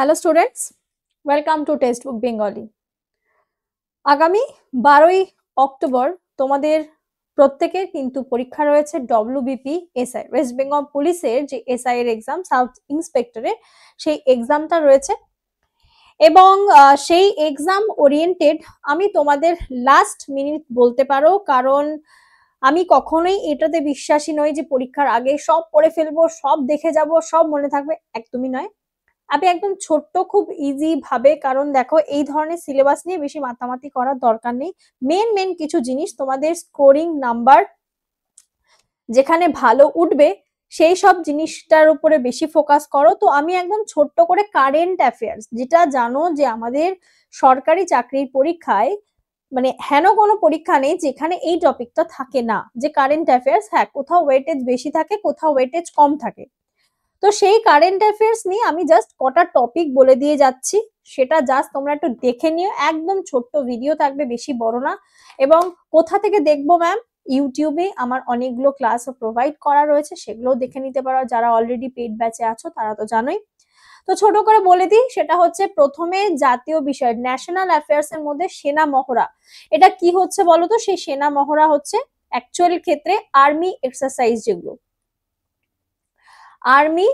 Hello students, welcome to text book Bengali. আগামী 12ই October তোমাদের প্রত্যেকের কিন্তু পরীক্ষা রয়েছে ডব্লিউবিপি এসআই, ওয়েস্ট বেঙ্গল পুলিশের যে এসআই এর এক্সাম, সাউথ ইন্সপেক্টরের সেই এক্সামটা রয়েছে এবং সেই এক্সাম ওরিয়েন্টেড আমি তোমাদের লাস্ট মিনিট বলতে পারো, কারণ আমি কখনোই এটাতে বিশ্বাসী নই যে পরীক্ষার আগে সব পড়ে ফেলবো, সব দেখে যাব, সব মনে থাকবে, একদমই নয়। আমি একদম ছোট্ট খুব ইজি ভাবে, কারণ দেখো এই ধরনের সিলেবাস নিয়ে বেশি মাতামাতি করার দরকার নেই। মেন কিছু জিনিস তোমাদের স্কোরিং নাম্বার যেখানে ভালো উঠবে সেই সব জিনিসটার উপরে বেশি ফোকাস করো। তো আমি একদম ছোট্ট করে কারেন্ট অ্যাফেয়ার্স, যেটা জানো যে আমাদের সরকারি চাকরির পরীক্ষায় মানে হেন কোনো পরীক্ষা নেই যেখানে এই টপিকটা থাকে না, যে কারেন্ট অ্যাফেয়ার্স, হ্যাঁ কোথাও ওয়েটেজ বেশি থাকে, কোথাও ওয়েটেজ কম থাকে। তো সেই কারেন্ট অ্যাফেয়ার্স নিয়ে আমি জাস্ট কটা টপিক বলে দিয়ে যাচ্ছি, সেটা জাস্ট তোমরা একটু দেখে নিও। একদম ছোট্ট ভিডিও থাকবে, বেশি বড় না। এবং কোথা থেকে দেখবো ম্যাম? ইউটিউবে আমার অনেকগুলো ক্লাস প্রোভাইড করা রয়েছে, সেগুলো দেখে নিতে পারো। যারা অলরেডি পেইড ব্যাচে আছো তারা তো জানোই। তো ছোট করে বলে দিই, সেটা হচ্ছে প্রথমে জাতীয় বিষয় ন্যাশনাল অ্যাফেয়ার্স এর মধ্যে সেনা মহড়া। এটা কি হচ্ছে বলো তো? সেই সেনা মহড়া হচ্ছে অ্যাকচুয়াল ক্ষেত্রে আর্মি এক্সারসাইজ, যেগুলো আর্মি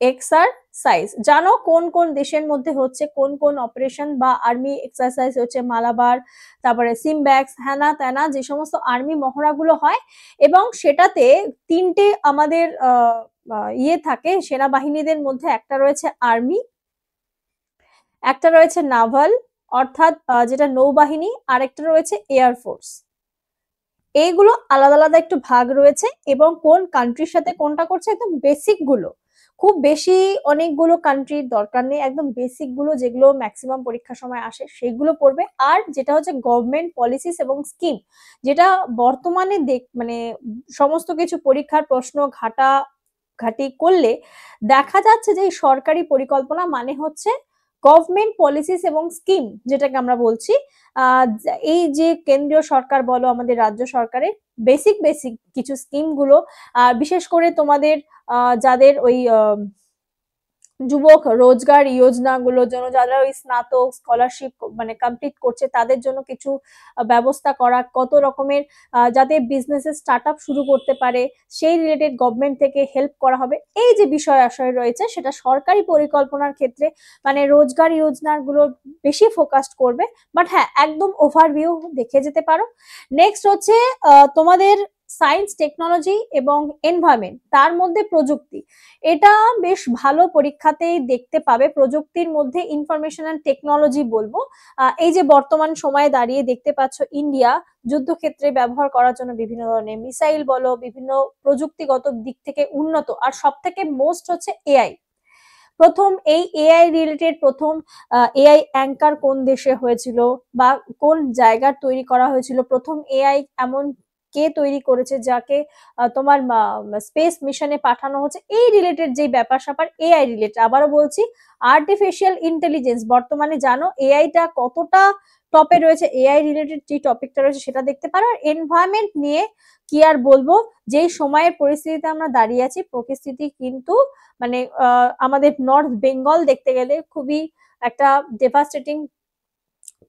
এক্সারসাইজ জানো কোন কোন দেশের মধ্যে হচ্ছে, কোন কোন অপারেশন বা আর্মি এক্সারসাইজ হচ্ছে, মালাবার, তারপরে সিমব্যাক্স, হ্যানা ত্যানা, যে সমস্ত আর্মি মহড়াগুলো হয়। এবং সেটাতে তিনটে আমাদের ইয়ে থাকে সেনাবাহিনীদের মধ্যে, একটা রয়েছে আর্মি, একটা রয়েছে নাভাল অর্থাৎ যেটা নৌবাহিনী, আর একটা রয়েছে এয়ারফোর্স। এইগুলো আলাদা আলাদা একটু ভাগ রয়েছে এবং কোন কান্ট্রির সাথে কোনটা করছে, একদম বেসিক গুলো, খুব বেশি অনেকগুলো কান্ট্রির দরকার নেই, একদম বেসিক গুলো যেগুলো ম্যাক্সিমাম পরীক্ষার সময় আসে সেগুলো পড়বে। আর যেটা হচ্ছে গভর্নমেন্ট পলিসিস এবং স্কিম, যেটা বর্তমানে মানে সমস্ত কিছু পরীক্ষার প্রশ্ন ঘাটি করলে দেখা যাচ্ছে যে সরকারি পরিকল্পনা মানে হচ্ছে গভর্নমেন্ট পলিসিস এবং স্কিম, যেটাকে আমরা বলছি এই যে কেন্দ্রীয় সরকার বলো আমাদের রাজ্য সরকারের বেসিক কিছু স্কিম গুলো, বিশেষ করে তোমাদের যাদের ওই যুবক রোজগার যোজনা গুলোর জন্য, যারা ওই স্নাতক স্কলারশিপ মানে কমপ্লিট করছে তাদের জন্য কিছু ব্যবস্থা করা, কত রকমের যাতে বিজনেসের স্টার্ট আপ শুরু করতে পারে সেই রিলেটেড গভর্নমেন্ট থেকে হেল্প করা হবে। এই যে বিষয় আশয় রয়েছে সেটা সরকারি পরিকল্পনার ক্ষেত্রে মানে রোজগার যোজনা গুলো বেশি ফোকাসড করবে। বাট হ্যাঁ, একদম ওভারভিউ দেখে যেতে পারো। নেক্সট হচ্ছে তোমাদের সায়েন্স, টেকনোলজি এবং এনভায়রনমেন্ট, তার মধ্যে প্রযুক্তি, এটা বেশ ভালো পরীক্ষাতেই দেখতে পাবে। প্রযুক্তির মধ্যে ইনফরমেশন অ্যান্ড টেকনোলজি বলবো, এই যে বর্তমান সময়ে দাঁড়িয়ে দেখতে পাচ্ছ ইন্ডিয়া যুদ্ধক্ষেত্রে ব্যবহার করার জন্য বিভিন্ন ধরনের মিসাইল বলো, বিভিন্ন প্রযুক্তিগত দিক থেকে উন্নত। আর সব থেকে মোস্ট হচ্ছে এআই। প্রথম এই এআই রিলেটেড প্রথম এআই অ্যাঙ্কার কোন দেশে হয়েছিল বা কোন জায়গার তৈরি করা হয়েছিল, প্রথম এআই এমন কে তৈরি করেছে যাকে তোমার স্পেস মিশনে পাঠানো হচ্ছে, এই রিলেটেড যে ব্যাপার স্যাপার এআই রিলেটেড। আবারও বলছি, আর্টিফিশিয়াল ইন্টেলিজেন্স বর্তমানে জানো এআইটা কতটা টপে রয়েছে, এআই রিলেটেড যে টপিকটা রয়েছে সেটা দেখতে পারো। আর এনভায়রনমেন্ট নিয়ে কি আর বলবো, যেই সময়ের পরিস্থিতিতে আমরা দাঁড়িয়ে আছি, প্রকৃতি কিন্তু মানে আমাদের নর্থ বেঙ্গল দেখতে গেলে খুবই একটা ডেভাস্টেটিং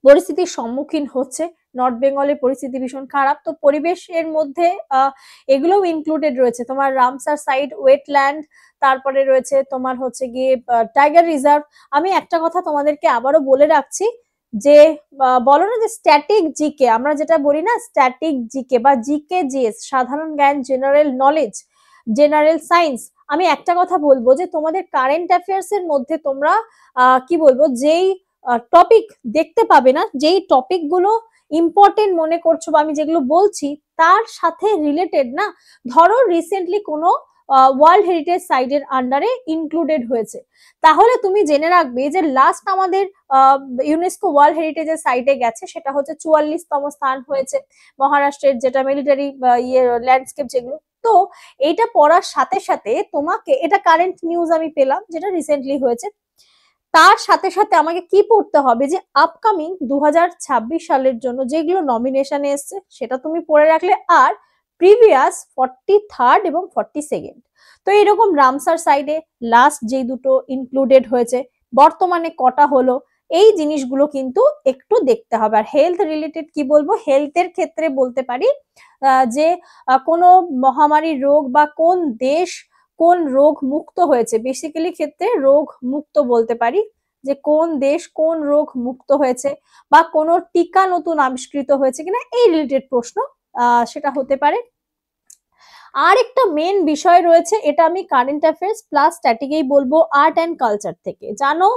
পরিস্থিতির সম্মুখীন হচ্ছে। নর্থ বেঙ্গলের পরিস্থিতি ভীষণ খারাপ। তো পরিবেশের মধ্যে এগুলোও ইনক্লুডেড রয়েছে, তোমার রামসার সাইড ওয়েটল্যান্ড, তারপরে রয়েছে তোমার হচ্ছে গিয়ে টাইগার রিজার্ভ। আমি একটা কথা তোমাদেরকে আবারও বলে রাখছি, যে বলো না যে স্ট্যাটিক জিকে, আমরা যেটা বলি না স্ট্যাটিক জিকে বা জিকে জিএস, সাধারণ জ্ঞান, জেনারেল নলেজ, জেনারেল সায়েন্স, আমি একটা কথা বলবো যে তোমাদের কারেন্ট অ্যাফেয়ার্স এর মধ্যে তোমরা কি বলবো, যেই টপিক দেখতে পাবে না, যেই টপিক গুলো ইম্পর্টেন্ট মনে করছো বা আমি যেগুলো বলছি তার সাথে রিলেটেড না, ধরো রিসেন্টলি কোনো ওয়ার্ল্ড হেরিটেজ সাইটের আন্ডারে ইনক্লুডেড হয়েছে, তাহলে তুমি জেনে রাখবে যে লাস্ট আমাদের ইউনেস্কো ওয়ার্ল্ড হেরিটেজের সাইটে গেছে, সেটা হচ্ছে 44তম স্থান হয়েছে মহারাষ্ট্রের, যেটা মিলিটারি ইয়ে ল্যান্ডস্কেপ যেগুলো। তো এইটা পড়ার সাথে সাথে তোমাকে, এটা কারেন্ট নিউজ আমি পেলাম যেটা রিসেন্টলি হয়েছে, তার সাথে সাথে আমাকে কি পড়তে হবে যে আপকামিং 2026 সালের জন্য যেগুলো নমিনেশনে এসছে সেটা তুমি পড়ে রাখলে, আর প্রিভিয়াস 43rd এবং 42nd। তো এরকম রামসার সাইডে লাস্ট যে দুটো ইনক্লুডেড হয়েছে বর্তমানে কটা হলো, এই জিনিসগুলো কিন্তু একটু দেখতে হবে। আর হেলথ রিলেটেড কি বলবো, হেলথের ক্ষেত্রে বলতে পারি যে কোনো মহামারী রোগ বা কোন দেশ কোন রোগ মুক্ত হয়েছে, বেসিক্যালি ক্ষেত্রে রোগ মুক্ত বলতে পারি, যে কোন দেশ কোন রোগ মুক্ত হয়েছে বা কোনো টিকা নতুন আবিষ্কৃত হয়েছে কিনা, এই রিলেটেড প্রশ্ন সেটা হতে পারে। আর একটা মেন বিষয় রয়েছে, এটা আমি কারেন্ট অ্যাফেয়ার্স প্লাস স্ট্যাটিকেই বলবো, আর্ট অ্যান্ড কালচার থেকে। জানো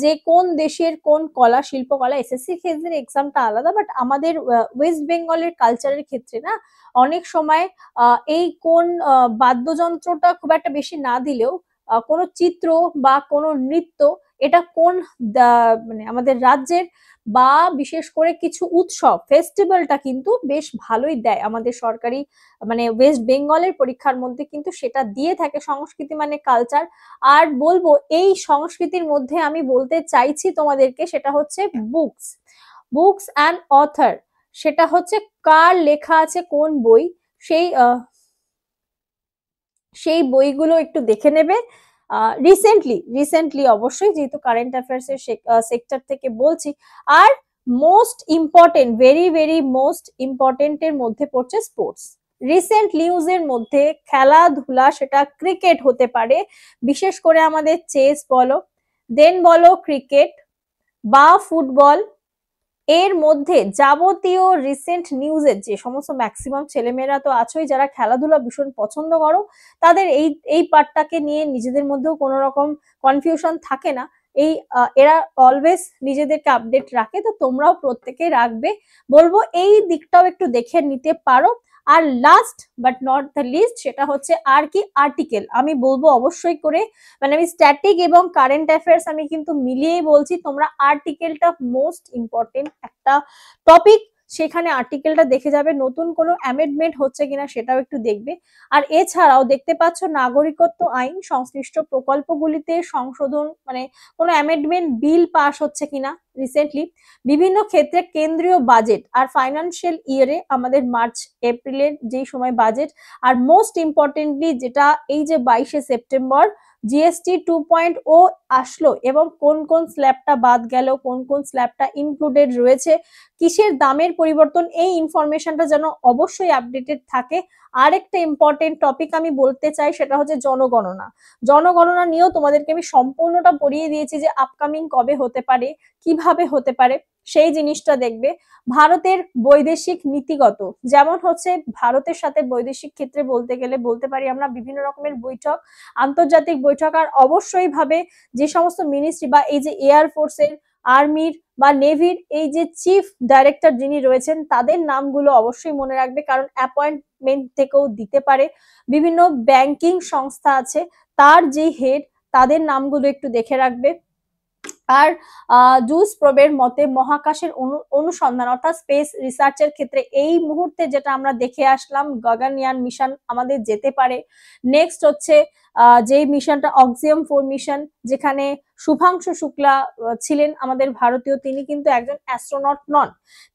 যে কোন দেশের কোন কলা, শিল্পকলা, এসএসসি ক্ষেত্রে এক্সামটা আলাদা, বাট আমাদের ওয়েস্ট বেঙ্গলের কালচারের ক্ষেত্রে না অনেক সময় এই কোন বাদ্যযন্ত্রটা খুব একটা বেশি না দিলেও কোনো চিত্র বা কোনো নৃত্য, এটা কোন মানে আমাদের রাজ্যের বা বিশেষ করে কিছু উৎসব ফেস্টিভ্যালটা কিন্তু বেশ ভালোই দেয় আমাদের সরকারি মানে ওয়েস্ট বেঙ্গলের পরীক্ষার মধ্যে কিন্তু সেটা দিয়ে থাকে। সংস্কৃতি মানে কালচার। আর বলবো এই সংস্কৃতির মধ্যে আমি বলতে চাইছি তোমাদেরকে, সেটা হচ্ছে বুকস, বুকস অ্যান্ড অথর, সেটা হচ্ছে কার লেখা আছে কোন বই, সেই সেই বইগুলো একটু দেখে নেবে। রিসেন্টলি অবশ্যই, যেহেতু কারেন্ট অ্যাফেয়ার্স এর সেক্টর থেকে বলছি। আর most important, very very most important এর মধ্যে পড়ছে স্পোর্টস। রিসেন্ট নিউজের মধ্যে খেলাধুলা, সেটা ক্রিকেট হতে পারে, বিশেষ করে আমাদের চেস বলো, দেন বলো ক্রিকেট বা ফুটবল, এর মধ্যে যাবতীয় রিসেন্ট নিউজের যে সমস্ত ম্যাক্সিমাম ছেলেমেয়েরা তো আছোই যারা খেলাধুলা ভীষণ পছন্দ করো, তাদের এই এই পার্টটাকে নিয়ে নিজেদের মধ্যেও কোনো রকম কনফিউশন থাকে না। এই এরা অলওয়েজ নিজেদেরকে আপডেট রাখে, তো তোমরাও প্রত্যেকেই রাখবে বলবো, এই দিকটাও একটু দেখে নিতে পারো। আর last but not the least, সেটা হচ্ছে আর কি আর্টিকেল, আমি বলবো অবশ্যই করে, মানে আমি স্ট্যাটিক এবং কারেন্ট অ্যাফেয়ার্স আমি কিন্তু মিলিয়েই বলছি, তোমরা আর্টিকেলটা মোস্ট ইম্পর্টেন্ট একটা টপিক, সেখানে আর্টিকেলটা দেখে যাবে, নতুন কোনো অ্যামেন্ডমেন্ট হচ্ছে কিনা সেটাও একটু দেখবে। আর এছাড়াও দেখতে পাচ্ছ নাগরিকত্ব আইন সংশ্লিষ্ট প্রকল্পগুলিতে সংশোধন, মানে কোনো অ্যামেন্ডমেন্ট বিল পাস হচ্ছে কিনা রিসেন্টলি, বিভিন্ন ক্ষেত্রে কেন্দ্রীয় বাজেট আর ফাইন্যান্সিয়াল ইয়ারে আমাদের মার্চ এপ্রিলের যেই সময় বাজেট, আর মোস্ট ইম্পর্টেন্টলি যেটা এই যে 22শে সেপ্টেম্বর জিএসটি 2.0 আসলো, এবং কোন কোন স্ল্যাবটা বাদ গেল, কোন কোন স্ল্যাবটা ইনক্লুডেড রয়েছে, কিসের দামের পরিবর্তন, এই ইনফরমেশনটা যেন অবশ্যই আপডেটেড থাকে। আরেকটা ইম্পর্টেন্ট টপিক আমি বলতে চাই, সেটা হচ্ছে জনগণনা। জনগণনা নিয়েও তোমাদেরকে আমি সম্পূর্ণটা পড়িয়ে দিয়েছি যে আপকামিং কবে হতে পারে, কিভাবে হতে পারে, সেই জিনিসটা দেখবে। ভারতের বৈদেশিক নীতিগত, যেমন হচ্ছে ভারতের সাথে বৈদেশিক ক্ষেত্রে বলতে গেলে বলতে পারি আমরা বিভিন্ন রকমের বৈঠক, আন্তর্জাতিক বৈঠক, আর অবশ্যই ভাবে যে সমস্ত মিনিস্ট্রি বা এই যে এয়ার ফোর্সের, আর্মির বা নেভির এই যে চিফ ডাইরেক্টর যিনি রয়েছেন, তাদের নামগুলো অবশ্যই মনে রাখবে, কারণ অ্যাপয়েন্টমেন্ট থেকেও দিতে পারে। বিভিন্ন ব্যাংকিং সংস্থা আছে, তার যে হেড, তাদের নামগুলো একটু দেখে রাখবে। আর জুস প্রবের মতে মহাকাশের অনুসন্ধান অর্থাৎ স্পেস রিসার্চের ক্ষেত্রে এই মুহূর্তে যেটা আমরা দেখে আসলাম, গগনয়ান মিশন আমাদের যেতে পারে। নেক্সট হচ্ছে যে মিশনটা অক্সিয়াম 4 মিশন, যেখানে শুভাংশু শুক্লা ছিলেন আমাদের ভারতীয়, তিনি কিন্তু একজন অ্যাস্ট্রোনট নন,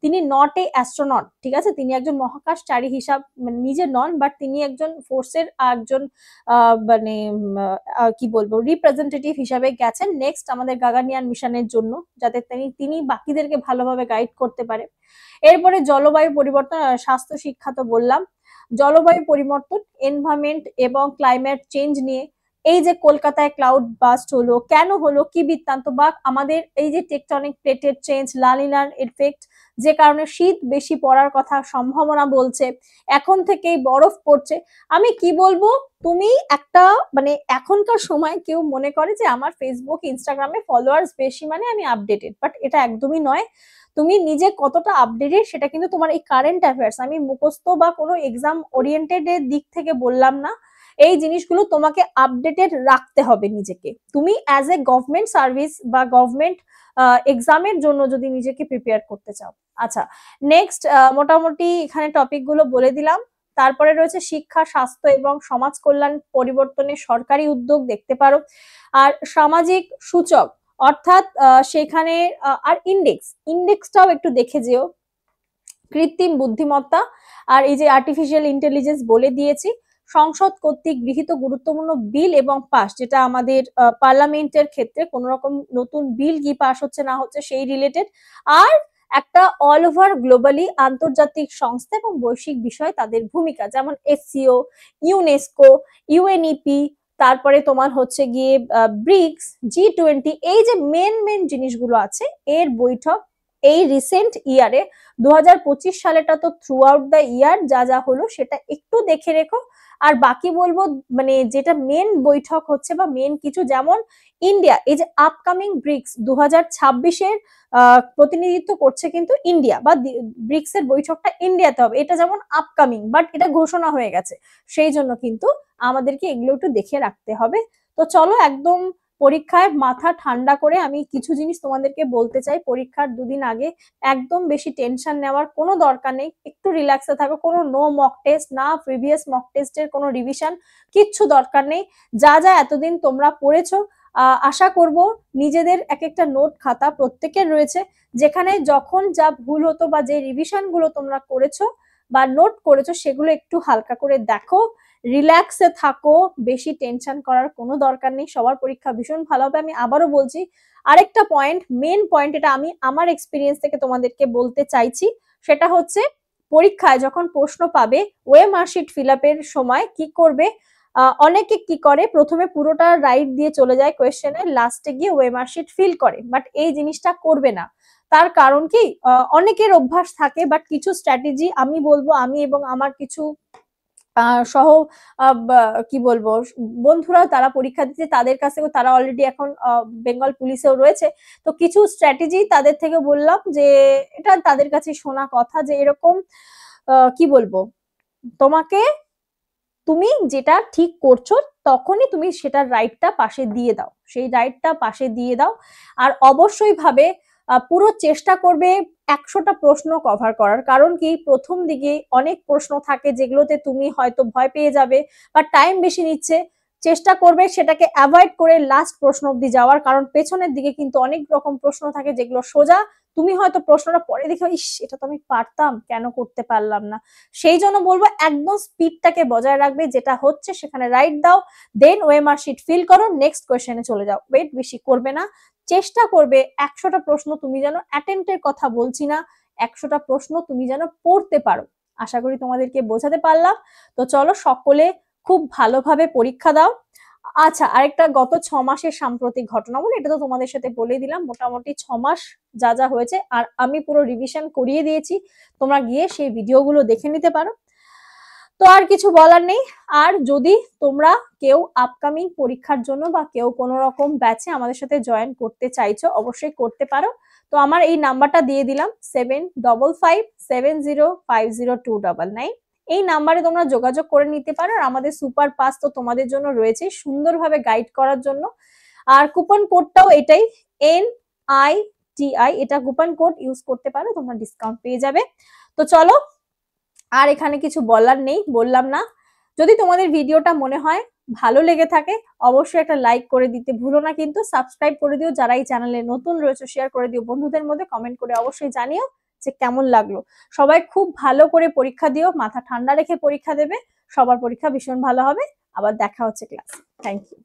তিনি নট এ অ্যাস্ট্রোনট, ঠিক আছে, তিনি একজন মহাকাশচারী হিসাব নিজে নন, বাট তিনি একজন ফোর্সের একজন মানে কি বলবো রিপ্রেজেন্টেটিভ হিসাবে গেছেন নেক্সট আমাদের গাগানিয়ান মিশনের জন্য, যাতে তিনি বাকিদেরকে ভালোভাবে গাইড করতে পারে। এরপরে জলবায়ু পরিবর্তন, স্বাস্থ্য শিক্ষা তো বললাম, জলবায়ু পরিবর্তন, এনভায়রনমেন্ট এবং ক্লাইমেট চেঞ্জ নিয়ে, এই যে কলকাতায় ক্লাউড বাস্ট হলো, কেন হলো, কি বৃত্তান্ত, বা আমাদের এই যে টেকটনিক প্লেটের চেঞ্জ, লানিনার এফেক্ট, যে কারণে শীত বেশি পড়ার কথা সম্ভাবনা বলছে, এখন থেকেই বরফ পড়ছে। আমি কি বলবো, তুমি একটা মানে এখনকার সময় কেউ মনে করে যে আমার ফেসবুক ইনস্টাগ্রামে ফলোয়ার্স বেশি মানে আমি আপডেটেড, বাট এটা একদমই নয়। তুমি নিজে কতটা আপডেটেড সেটা কিন্তু তোমার এই কারেন্ট অ্যাফেয়ার্স, আমি মুখস্থ বা কোনো এক্সাম ওরিয়েন্টেড এর দিক থেকে বললাম না, এই জিনিসগুলো তোমাকে আপডেটেড রাখতে হবে নিজেকে, তুমি অ্যাজ এ গভর্নমেন্ট সার্ভিস বা গভর্নমেন্ট এক্সামের জন্য যদি নিজেকে প্রিপেয়ার করতে চাও। আচ্ছা, নেক্সট মোটামুটি এখানে টপিক গুলো বলে দিলাম। তারপরে রয়েছে শিক্ষা, স্বাস্থ্য এবং সমাজ কল্যাণ পরিবর্তনের সরকারি উদ্যোগ, দেখতে পারো। আর সামাজিক সূচক অর্থাৎ সেখানে আর ইন্ডেক্সটাও একটু দেখে যেও, কৃত্রিম বুদ্ধিমত্তা আর এই যে আর্টিফিশিয়াল ইন্টেলিজেন্স বলে দিয়েছি, সংসদ কর্তৃক গৃহীত গুরুত্বপূর্ণ বিল এবং পাস, যেটা আমাদের পার্লামেন্টের ক্ষেত্রে কোন রকম নতুন বিল কি পাস হচ্ছে না হচ্ছে সেই রিলেটেড, আর একটা অল ওভার গ্লোবালি আন্তর্জাতিক সংস্থা এবং বৈশ্বিক বিষয় তাদের ভূমিকা, যেমন এসসিও, ইউনেস্কো, ইউএনইপি, তারপরে তোমার হচ্ছে গিয়ে ব্রিক্স, G20, এই যে মেন জিনিসগুলো আছে এর বৈঠক এই রিসেন্ট ইয়ারে 2025 সালেটা তো থ্রু আউট দ্য ইয়ার যা যা হলো সেটা একটু দেখে রেখো। আর বাকি বলবো মানে যেটা মেন বৈঠক হচ্ছে বা মেন কিছু, যেমন ইন্ডিয়া, এই যে আপকামিং ব্রিক্স 2026-এর প্রতিনিধিত্ব করছে কিন্তু ইন্ডিয়া, বা ব্রিক্স এর বৈঠকটা ইন্ডিয়াতে হবে, এটা যেমন আপকামিং বাট এটা ঘোষণা হয়ে গেছে, সেই জন্য কিন্তু আমাদেরকে এগুলো একটু দেখে রাখতে হবে। তো চলো একদম পরীক্ষায় মাথা ঠান্ডা করে আমি কিছু জিনিস তোমাদেরকে বলতে চাই। পরীক্ষার দুদিন আগে একদম বেশি টেনশন নেওয়ার কোনো দরকার নেই, একটু রিল্যাক্সে থাকো, কোনো নো মক টেস্ট না, প্রিভিয়াস মক টেস্টের কোনো রিভিশন কিচ্ছু দরকার নেই। যা যা এতদিন তোমরা পড়েছো আশা করব নিজেদের এক একটা নোট খাতা প্রত্যেকের রয়েছে, যেখানে যখন যা ভুল হতো বা যে রিভিশন গুলো তোমরা করেছো বা নোট করেছো সেগুলো একটু হালকা করে দেখো, রিল্যাক্সে থাকো, বেশি টেনশন করার কোনো দরকার নেই, সবার পরীক্ষা ভীষণ ভালো হবে। আমি আবারও বলছি, আরেকটা পয়েন্ট, মেন পয়েন্ট, এটা আমি আমার এক্সপিরিয়েন্স থেকে তোমাদেরকে বলতে চাইছি, সেটা হচ্ছে পরীক্ষায় যখন প্রশ্ন পাবে ওয়ে মার্কশিট ফিল আপের সময় কি করবে, অনেকে কি করে প্রথমে পুরোটা রাইট দিয়ে চলে যায় কোয়েশ্চেনে, লাস্টে গিয়ে ওয়ে মার্কশিট ফিল করে, বাট এই জিনিসটা করবে না। তার কারণ কি, অনেকের অভ্যাস থাকে, বাট কিছু স্ট্র্যাটেজি আমি বলবো, আমি এবং আমার কিছু সহ কি বলবো বন্ধুরা তারা পরীক্ষা দিচ্ছে, তাদের কাছে তারা অলরেডি এখন বেঙ্গল পুলিশেও রয়েছে, তো কিছু স্ট্র্যাটেজি তাদের থেকে বললাম যে এটা তাদের কাছে শোনা কথা, যে এরকম কি বলবো, তোমাকে তুমি যেটা ঠিক করছো তখনই তুমি সেটার রাইটটা পাশে দিয়ে দাও, সেই রাইটটা পাশে দিয়ে দাও। আর অবশ্যই ভাবে পুরো চেষ্টা করবে 100টা প্রশ্ন কভার করার, কারণ কি প্রথম দিকে অনেক প্রশ্ন থাকে যেগুলোতে তুমি হয়তো ভয় পেয়ে যাবে বা টাইম বেশি নিচ্ছে, চেষ্টা করবে সেটাকে অ্যাভয়েড করে লাস্ট প্রশ্ন অব্দি যাওয়ার, কারণ পেছনের দিকে কিন্তু অনেক রকম প্রশ্ন থাকে যেগুলো সোজা, তুমি হয়তো প্রশ্নটা পরে দেখো ইস এটা তো আমি পারতাম, কেন করতে পারলাম না, সেই জন্য বলবো একদম স্পিডটাকে বজায় রাখবে, যেটা হচ্ছে সেখানে রাইট দাও, দেন ওয়ে মার্কশিট ফিল করো, নেক্সট কোয়েশ্চেনে চলে যাও, ওয়েট বেশি করবে না, চেষ্টা করবে 100টা প্রশ্ন তুমি যেন অ্যাটেম্পটের কথা বলছি না, 100টা প্রশ্ন তুমি যেন পড়তে পারো। আশা করি তোমাদেরকে বোঝাতে পারলাম। তো চলো সকলে খুব ভালোভাবে পরীক্ষা দাও। আচ্ছা, আরেকটা গত 6 মাসের সাম্প্রতিক ঘটনা বলে, এটা তো তোমাদের সাথে বলে দিলাম মোটামুটি 6 মাস যা যা হয়েছে, আর আমি পুরো রিভিশন করিয়ে দিয়েছি, তোমরা গিয়ে সেই ভিডিওগুলো দেখে নিতে পারো। তো আর কিছু বলার নেই। আর যদি তোমরা কেউ আপকামিং পরীক্ষার জন্য বা কেউ কোনো রকম ব্যাচে আমাদের সাথে জয়েন করতে চাইছো অবশ্যই করতে পারো। তো আমার এই নাম্বারটা দিয়ে দিলাম 7557050299, এই নাম্বারে তোমরা যোগাযোগ করে নিতে পারো। আর আমাদের সুপার পাস তো তোমাদের জন্য রয়েছে সুন্দরভাবে গাইড করার জন্য, আর কুপন কোডটাও এটাই NITI, এটা কুপন কোড ইউজ করতে পারো, তোমরা ডিসকাউন্ট পেয়ে যাবে। তো চলো আর এখানে কিছু বলার নেই, বললাম না। যদি তোমাদের ভিডিওটা মনে হয় ভালো লেগে থাকে অবশ্যই একটা লাইক করে দিতে ভুলো না, কিন্তু সাবস্ক্রাইব করে দিও, যারা এই চ্যানেলে নতুন রয়েছে শেয়ার করে দিও বন্ধুদের মধ্যে, কমেন্ট করে অবশ্যই জানিও যে কেমন লাগলো। সবাই খুব ভালো করে পরীক্ষা দিও, মাথা ঠান্ডা রেখে পরীক্ষা দেবে, সবার পরীক্ষা ভীষণ ভালো হবে। আবার দেখা হচ্ছে ক্লাসে। Thank you.